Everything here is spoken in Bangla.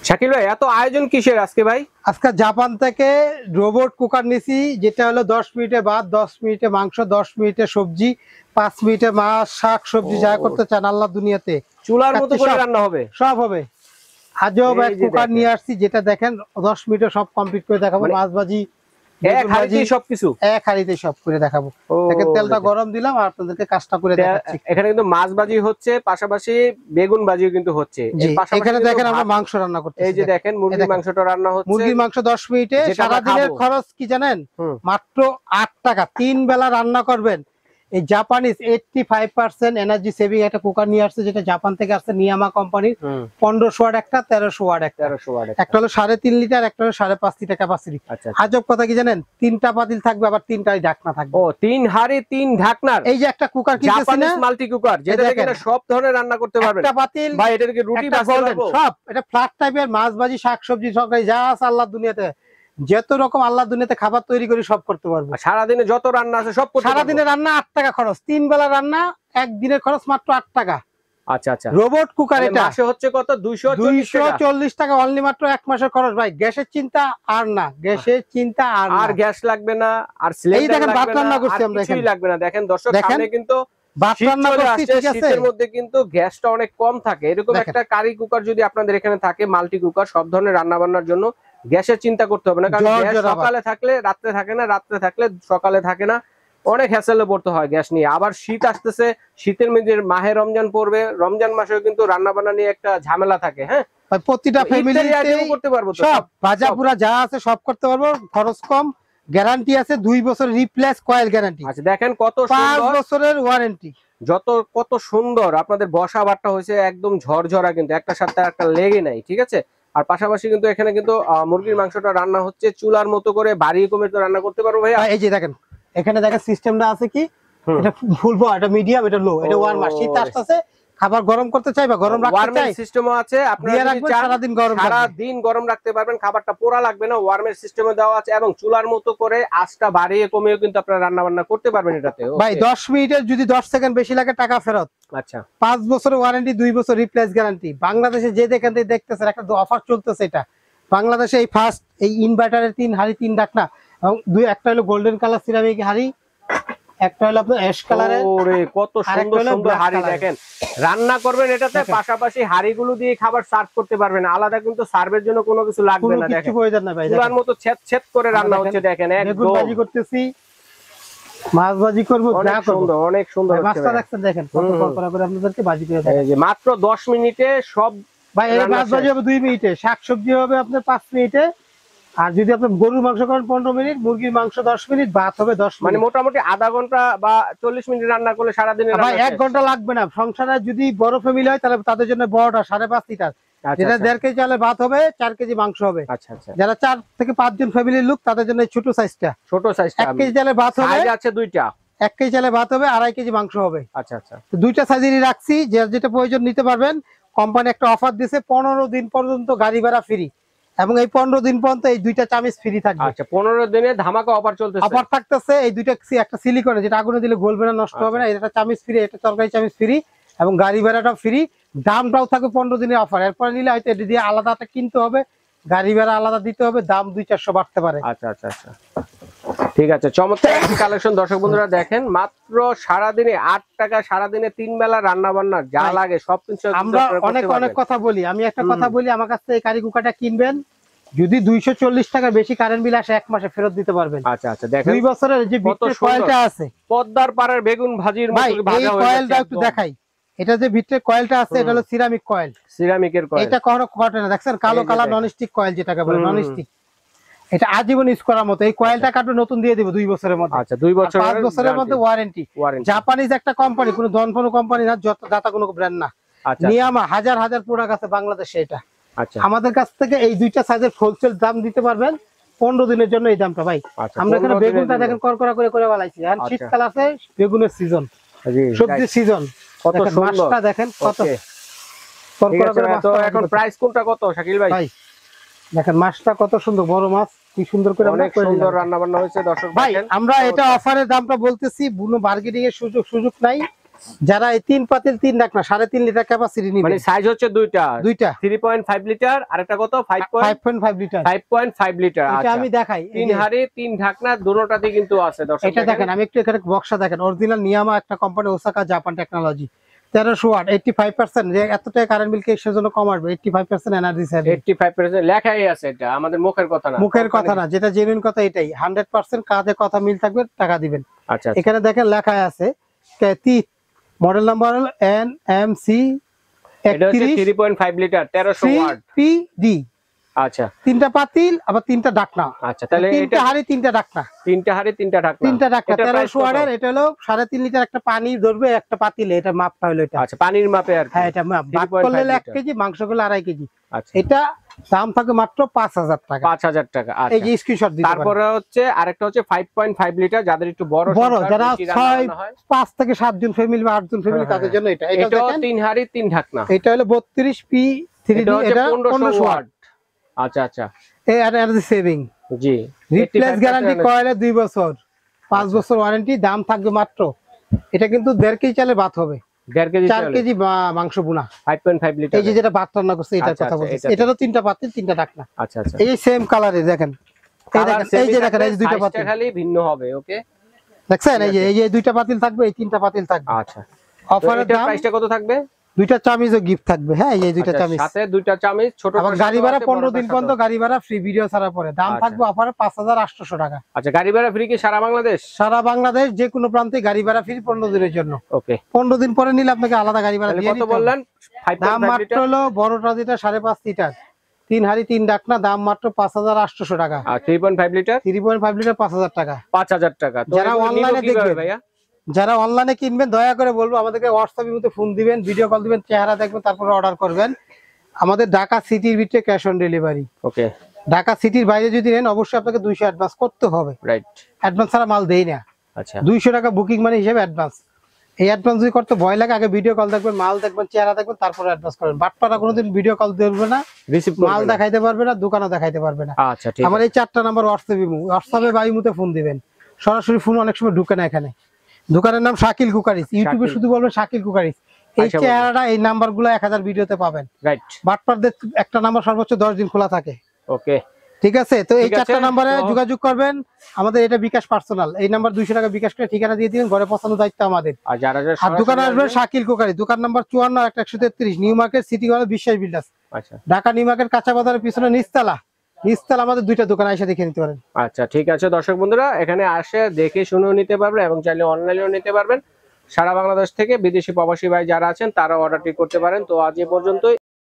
শাকিল ভাই এত আয়োজন কিসের আজকে ভাই? আজকে জাপান থেকে রোবট কুকার নিছি, যেটা হলো 10 মিনিটে ভাত, 10 মিনিটে মাংস, 10 মিনিটে সবজি, 5 মিনিটে মাছ, শাক সবজি যা করতে চান আল্লাহ দুনিয়াতে চুলার মতো করে রান্না হবে, সব হবে। আজব এক কুকার নিয়ে আসছি, যেটা দেখেন 10 মিনিটে সব কমপ্লিট করে দেখাবো। মাছ ভাজি এক হাঁড়িতেই সবকিছু, এক হাঁড়িতে সব করে দেখাবো। দেখেন তেলটা গরম দিলাম আর আপনাদেরকে কাজটা করে দেখাচ্ছি। এখানে কিন্তু মাছ ভাজি হচ্ছে, পাশাপাশি বেগুন ভাজিও কিন্তু হচ্ছে। এখানে দেখেন আমরা মাংস রান্না করতেছি। এই যে দেখেন মুরগির মাংসটা রান্না হচ্ছে। মুরগির মাংস 10 মিনিটে। সারা দিনের খরচ কি জানেন? মাত্র 8 টাকা। 3 বেলা রান্না করবেন। এই জাপানিজ 85% এনার্জি সেভিং একটা কুকার নিয়ে আসছে, যেটা জাপান থেকে আসছে, নিয়ামা কোম্পানির। 1500 ওয়াট একটা, 1300 ওয়াট একটা। একটা হলো 3.5 লিটার, একটা হলো 5.5 লিটার ক্যাপাসিটি। আজব কথা কি জানেন? 3টা পাতিল থাকবে, আবার 3টাই ঢাকনা থাকবে। ও 3 হাঁড়ি 3 ঢাকনার এই যে একটা কুকার কিনতেছি না, জাপানিজ মাল্টি কুকার, যেটা দেখেন সব ধরনের রান্না করতে পারবেন। একটা পাতিল ভাই এটার কি রুটি ভাজতে পারবো সব। এটা ফ্ল্যাট টাইপের মাছ ভাজি, শাক সবজি, সরকারি যা আছে আল্লাহ দুনিয়াতে, যত রকম আল্লাহ দুনিয়াতে খাবার তৈরি করে সব করতে পারবো। সারা দিনে যত রান্না আছে সব করতে পারবো। সারা দিনে রান্না 8 টাকা খরচ, 3 বেলা রান্না, এক দিনের খরচ মাত্র 8 টাকা। আচ্ছা আচ্ছা। রোবট কুকার এটা মাসে হচ্ছে কত? 240 টাকা অনলি, মাত্র এক মাসের খরচ। ভাই গ্যাসের চিন্তা আর না, গ্যাসের চিন্তা আর গ্যাস লাগবে না, আর সিলিন্ডার লাগবে না, ভাত রান্না করছি আমরা, কিছুই লাগবে না। দেখেন দর্শক, সামনে কিন্তু ভাত রান্না করছি, ঠিক আছে। শীতের মধ্যে কিন্তু গ্যাসটা অনেক কম থাকে। এরকম একটা কারি কুকার যদি আপনাদের এখানে থাকে, মাল্টি কুকার, সব ধরনের রান্না বান্নার জন্য গ্যাসের চিন্তা করতে হবে না। কারণ গ্যাস সকালে থাকলে রাত্রে থাকে না, রাত্রে থাকলে সকালে থাকে না, অনেক হ্যাসেলে পড়তে হয় গ্যাস নিয়ে। আবার শীত আসতেছে, শীতের মধ্যে মাহে রমজান পড়বে, রমজান মাসেও কিন্তু রান্না বান্না নিয়ে একটা ঝামেলা থাকে। হ্যাঁ, প্রতিটা ফ্যামিলিতে করতে পারবো, সব ভাজা পুরা যা আছে সব করতে পারবো, খরচ কম, গ্যারান্টি আছে 2 বছর রিপ্লেস কয়েল গ্যারান্টি। আচ্ছা দেখেন কত সুন্দর, 5 বছরের ওয়ারেন্টি। কত সুন্দর আপনাদের বসা বাটটা হয়েছে, একদম ঝরঝরা, কিন্তু একটার সাথে একটা লেগে নাই, ঠিক আছে। আর পাশাপাশি কিন্তু এখানে কিন্তু মুরগির মাংসটা রান্না হচ্ছে চুলার মতো করে, বাড়িয়ে কমে তো রান্না করতে পারবো ভাইয়া। এই যে দেখেন এখানে দেখেন সিস্টেমটা আছে কি, এটা ফুল, এটা মিডিয়াম, এটা লো, এটা ওয়ার্মার। শীত আসতেছে, খাবার গরম করতে চাই বা গরম রাখতে চাই, সিস্টেমও আছে। আপনারা সারা দিন গরম রাখতে পারবেন, খাবারটা পোড়া লাগবে না, ওয়ার্মের সিস্টেমে দেওয়া আছে। এবং চুলার মতো করে আঁচটা বাড়িয়ে কমিয়েও কিন্তু আপনারা রান্না বান্না করতে পারবেন এটাতে। ভাই 10 মিনিটের যদি 10 সেকেন্ড বেশি লাগে টাকা ফেরত। আচ্ছা, 5 বছরের ওয়ারেন্টি, 2 বছর রিপ্লেস গ্যারান্টি। বাংলাদেশে যে দেখেন দেখতেছেন একটা অফার চলতেছে, এটা বাংলাদেশে এই ফার্স্ট, এই ইনভার্টারের 3 হাড়ি 3 ঢাকনা, এবং একটা হলো গোল্ডেন কালার সিরামিক হাড়ি, একটা হলো আপনার অ্যাশ কালারের। ওরে কত সুন্দর সুন্দর হাড়ি দেখেন, রান্না করবেন এটাতে, পাশাপাশি হাড়িগুলো দিয়ে খাবার সার্ভ করতে পারবেন। আলাদা কিন্তু সার্ভের জন্য কোনো কিছু লাগবে না, দেখেন কিছু প্রয়োজন না ভাই। চুলার মতো ছেদ করে রান্না হচ্ছে, দেখেন বেগুন ভাজি করতেছি, মাছ ভাজি করব, যা করব অনেক সুন্দর হচ্ছে। মাছটা দেখছেন, দেখেন কত কড়কড়া করে আপনাদেরকে ভাজি করে দেখাই। এই যে মাত্র 10 মিনিটে সব। ভাই এই মাছ ভাজি হবে 2 মিনিটে, শাকসবজি হবে আপনার 5 মিনিটে, আর যদি আপনি গরুর মাংস করেন 15 মিনিট, মুরগির মাংস 10 মিনিট, ভাত হবে 10 মিনিট। মানে মোটামুটি আধা ঘন্টা বা 40 মিনিট রান্না করলে সারা দিনে ভাই 1 ঘন্টা লাগবে না। সংসারে যদি বড় ফ্যামিলি হয় তাহলে তাদের জন্য বড়টা 5.5 লিটার, যেটা 1.5 কেজি চালে ভাত হবে, 4 কেজি মাংস হবে। আচ্ছা আচ্ছা। যারা 4 থেকে 5 জন ফ্যামিলির লোক, তাদের জন্য ছোট সাইজটা, 1 কেজি চালে ভাত হবে, সাইজ আছে দুইটা, 1 কেজি চালে ভাত হবে, 2.5 কেজি মাংস হবে। আচ্ছা আচ্ছা। তো দুইটা সাইজেরই রাখছি, যেটা প্রয়োজন নিতে পারবেন। কোম্পানি একটা অফার দিয়েছে, 15 দিন পর্যন্ত গাড়ি ভাড়া ফ্রি, এবং এই 15 দিন পর্যন্ত এই 2টা চামিচ ফ্রি থাকবে। আচ্ছা, 15 দিনে ধামাকা অফার চলতেছে। অফার থাকতেছে এই দুইটা, একটা সিলিকনের, যেটা আগুনে দিলে গলবে না, নষ্ট হবে না, এটা চামিচ ফ্রি, এটা তরকারি চামিচ ফ্রি, এবং গাড়ি ভাড়াটাও ফ্রি। দামটাও থাকবে 15 দিনের অফার। এরপরে নিলে হয়তো এটা দিয়ে আলাদাটা কিনতে হবে, গাড়ি ভাড়া আলাদা দিতে হবে, দাম 200-400 বাড়তে পারে। আচ্ছা আচ্ছা আচ্ছা, ঠিক আছে। চমৎকার একটি কালেকশন দর্শক বন্ধুরা দেখেন, মাত্র সারাদিনে 8 টাকা, সারাদিনে 3 বেলা রান্না বান্না যা লাগে সবকিছু। আমরা অনেক কথা বলি, আমি একটা কথা বলি, আমার কাছ থেকে কারি কুকারটা কিনবেন, যদি 240 টাকা বেশি কারেন্ট বিল আসে 1 মাসে ফেরত দিতে পারবেন। আচ্ছা আচ্ছা, দেখেন 2 বছরের যে ভিতরে কয়েলটা আছে, পদ্মার পাড়ের বেগুন ভাজির মতো ভাজা হয়ে কয়েলটা একটু দেখাই। এটা যে ভিতরে কয়েলটা আছে, এটা হলো সিরামিক কয়েল, সিরামিকের কয়েল। এটা কখনো কাটে না, দেখছেন কালো কালার ননস্টিক কয়েল যেটাকে বলে, ননস্টিক। এটা আজীবন ইউজ করার মতো। এই কয়েলটা কাটবে, নতুন দিয়ে দেব 2 বছরের মধ্যে। আচ্ছা, 2 বছর, 5 বছরের মধ্যে ওয়ারেন্টি। জাপানিজ একটা কোম্পানি, কোনো ধনফনো কোম্পানি না, যত কোনো ব্র্যান্ড না। আচ্ছা, নিয়ামা হাজার প্রোডাক্ট আছে বাংলাদেশে। এটা আচ্ছা, আমাদের কাছ থেকে এই 2টা সাইজের হোলসেল দাম দিতে পারবেন 15 দিনের জন্য এই দামটা ভাই। আমরা এখানে বেগুনটা দেখেন করকরা করে বানাইছি, এখন শীতকাল আছে, বেগুনের সিজন, সবজি সিজন। কত সুন্দর মাছটা দেখেন, কত করকরা করে মাছ। তো এখন প্রাইস কোনটা কত শাকিল ভাই? ভাই দেখেন মাছটা কত সুন্দর, বড় মাছ, কি সুন্দর করে অনেক সুন্দর রান্না বান্না হয়েছে দর্শক ভাই। আমরা এটা অফারের দামটা বলতেছি, কোনো বার্গেনিং এর সুযোগ নাই। যারা এই 3 পাতিল 3 ঢাকনা 3.5 লিটার ক্যাপাসিটি নিবে, মানে সাইজ হচ্ছে দুইটা 3.5 লিটার আর একটা কত 5.5 লিটার 5.5 লিটার। এটা আমি দেখাই 3 হাড়ি 3 ঢাকনা দুটোটাতে কিন্তু আছে দর্শক। এটা দেখেন, আমি একটু এখানে বক্সটা দেখেন, অরিজিনাল নিয়ামা একটা company, Osaka Japan technology, 1300 watt, 85%। যে এত টাকা কারেন্ট বিল কে সেজন্য কম আসবে, 85% এনার্জি সেভিং, 85% লেখাই আছে। এটা আমাদের মুখের কথা না, মুখের কথা না, যেটা জেনুইন কথা এটাই। 100% কাজে কথা মিল থাকবে, টাকা দিবেন। আচ্ছা, এখানে দেখেন লেখা আছে মডেল নাম্বার হলো NMC 3.5 লিটার 1300 ওয়াট PD। আচ্ছা, 3টা পাতিল আবার 3টা ঢাকনা। আচ্ছা, তাহলে 3টা হাড়ি 3টা ঢাকনা, 3টা হাড়ি 3টা ঢাকনা, 3টা ঢাকনা 1300 ওয়াটের। এটা হলো 3.5 লিটার একটা পানি ধরবে একটা পাতিলে, এটা মাপটা হলো এটা। আচ্ছা, পানির মাপে আর হ্যাঁ, এটা মাপ। ভাগ করলে 1 কেজি, মাংস করলে 2.5 কেজি। আচ্ছা, এটা দাম থাকে মাত্র 5000 টাকা। 5000 টাকা। আচ্ছা, এই যে স্ক্রিনশট দিতে পারেন। তারপরে হচ্ছে আরেকটা হচ্ছে 5.5 লিটার, যাদের একটু বড় যারা 5 থেকে 7 জন ফ্যামিলি বা 8 জন ফ্যামিলি তাদের জন্য এটা। এটা 3 হাড়ি 3 ঢাকনা। এটা হলো 32 P3D, এটা 1500 ওয়াট। আচ্ছা, আচ্ছা, এই এনার্জি সেভিং, জি। রিপ্লেস গ্যারান্টি কয়েলে 2 বছর, 5 বছর ওয়ারেন্টি। দাম থাকবে মাত্র, এটা কিন্তু 1.5 কেজি চালে ভাত হবে, 1.5 কেজি 4 কেজি মাংস বুনা। 5.5 লিটার, এই যে যেটা ভাত রান্না করছে এটার কথা বলছি। এটারও 3টা পাতিল 3টা ঢাকনা। আচ্ছা, আচ্ছা, এই সেম কালারে দেখেন, এই যে দেখেন, এই যে 2টা পাতিল খালি ভিন্ন হবে। ওকে, দেখছেন, এই যে 2টা পাতিল থাকবে, এই 3টা পাতিল থাকবে। আচ্ছা, অফারের দাম, প্রাইসটা কত থাকবে? 2টা চামিজও গিফট থাকবে। হ্যাঁ, এই 2টা চামিজ সাথে 2টা চামিজ, ছোট আবার গাড়ি ভাড়া 15 দিন পর্যন্ত, গাড়ি ভাড়া ফ্রি ভিডিও ছাড়া পরে। দাম থাকবে অফারে 5800 টাকা। আচ্ছা, গাড়ি ভাড়া ফ্রি কি সারা বাংলাদেশ? সারা বাংলাদেশ, যে কোনো প্রান্তে গাড়ি ভাড়া ফ্রি 15 দিনের জন্য। ওকে, 15 দিন পরে নিলে আপনাকে আলাদা গাড়ি ভাড়া দিয়ে কত বললেন? দাম মাত্র হলো বড়টা যেটা 5.5 লিটার 3 হাড়ি 3 ঢাকনা, দাম মাত্র 5800 টাকা। আর 3.5 লিটার 5000 টাকা। 5000 টাকা। যারা অনলাইনে দেখবেন ভাইয়া, যারা অনলাইনে কিনবেন, দয়া করে বলবো আমাদেরকে হোয়াটসঅ্যাপের মধ্যে ফোন দিবেন, ভিডিও কল দিবেন, চেহারা দেখবেন, তারপরে অর্ডার করবেন। আমাদের ঢাকা সিটির ভিতরে ক্যাশ অন ডেলিভারি। ওকে, ঢাকা সিটির বাইরে যদি নেন অবশ্যই আপনাকে 200 অ্যাডভান্স করতে হবে। রাইট, অ্যাডভান্স ছাড়া মাল দেই না। আচ্ছা, 200 টাকা বুকিং মানি হিসেবে অ্যাডভান্স। এই অ্যাডভান্স যদি করতে ভয় লাগে, আগে ভিডিও কল দেখবেন, মাল দেখবেন, চেহারা দেখবেন, তারপরে অ্যাডভান্স করবেন। বাটপাড়া কোনোদিন ভিডিও কল দেবে না, মাল দেখাইতে পারবে না, দোকানও দেখাইতে পারবে না। আচ্ছা, ঠিক। আমার এই 4টা নাম্বার হোয়াটসঅ্যাপে বাইমুতে ফোন দিবেন, সরাসরি ফোন অনেক সময় ঢুকে না। এখানে দোকানের নাম শাকিল কুকারিস, ইউটিউবে শুধু বলবেন শাকিল কুকারিস। এই চেহারাটা, এই নাম্বারগুলো 1000 ভিডিওতে পাবেন। রাইট, বাটপাড়াদের একটা নাম্বার সর্বোচ্চ 10 দিন খোলা থাকে। ওকে, ঠিক আছে। তো এই 4টা নাম্বারে যোগাযোগ করবেন। আমাদের এটা বিকাশ পার্সোনাল, এই নাম্বার 200 টাকা বিকাশ করে ঠিকানা দিয়ে দিবেন, ঘরে পৌঁছানোর দায়িত্ব আমাদের। আর যারা আর দোকানে আসবেন শাকিল কুকারি, দোকান number 54 133, new market, city college, বিশ্বাস বিল্ডার্স। আচ্ছা, ঢাকা নিউ মার্কেট কাঁচা বাজারের পিছনে নিচতলা আমাদের 2টা দোকান, এসে দেখে নিতে পারেন। আচ্ছা, ঠিক আছে দর্শক বন্ধুরা, এখানে আসে দেখে শুনেও নিতে পারবেন এবং চাইলে অনলাইনেও নিতে পারবেন। সারা বাংলাদেশ থেকে বিদেশি প্রবাসী ভাই যারা আছেন তারা অর্ডারটি করতে পারেন। তো আজ এ পর্যন্তই।